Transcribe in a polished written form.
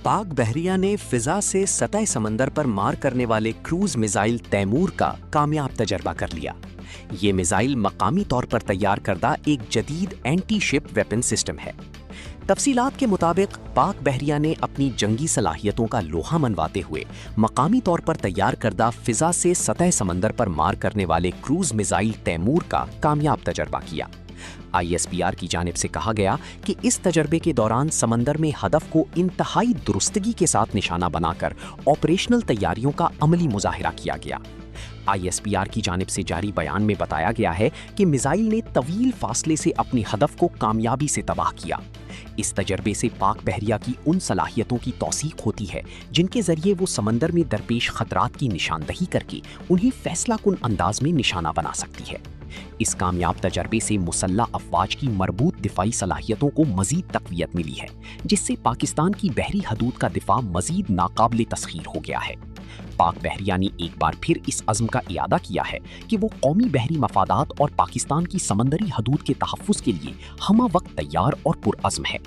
पाक बहरिया ने फिजा से सतह समंदर पर मार करने वाले क्रूज मिसाइल तैमूर का कामयाब तजर्बा कर लिया। ये मिसाइल मकामी तौर पर तैयार करदा एक जदीद एंटी शिप वेपन सिस्टम है। तफसीलात के मुताबिक पाक बहरिया ने अपनी जंगी सलाहियतों का लोहा मनवाते हुए मकामी तौर पर तैयार करदा फिजा से सतह समंदर पर मार करने वाले क्रूज मिसाइल तैमूर का कामयाब तजर्बा किया। ISPR की जानिब से कहा गया कि इस तजर्बे के दौरान समंदर में हदफ को इंतहाई दुरुस्तगी के साथ निशाना बनाकर ऑपरेशनल तैयारियों का अमली मुजाहिरा किया गया। ISPR की जानिब से जारी बयान में बताया गया है कि मिसाइल ने तवील फासले से अपनी हदफ को कामयाबी से तबाह किया। इस तजर्बे से पाक बहरिया की उन सलाहियतों की तौसीक होती है जिनके जरिए वो समंदर में दरपेश खतरात की निशानदही करके उन्हें फैसला कुन अंदाज में निशाना बना सकती है। इस कामयाब तजर्बे से मुसल्लह अफवाज की मरबूत दिफाई सलाहियतों को मजीद तक़वियत मिली है, जिससे पाकिस्तान की बहरी हदूद का दिफा मजीद नाकाबिले तस्खीर हो गया है। पाक बहरिया ने एक बार फिर इस अज़्म का इयादा किया है कि वो कौमी बहरी मफादात और पाकिस्तान की समंदरी हदूद के तहफ़्फ़ुज़ के लिए हमा वक्त तैयार और पुरअज़्म है।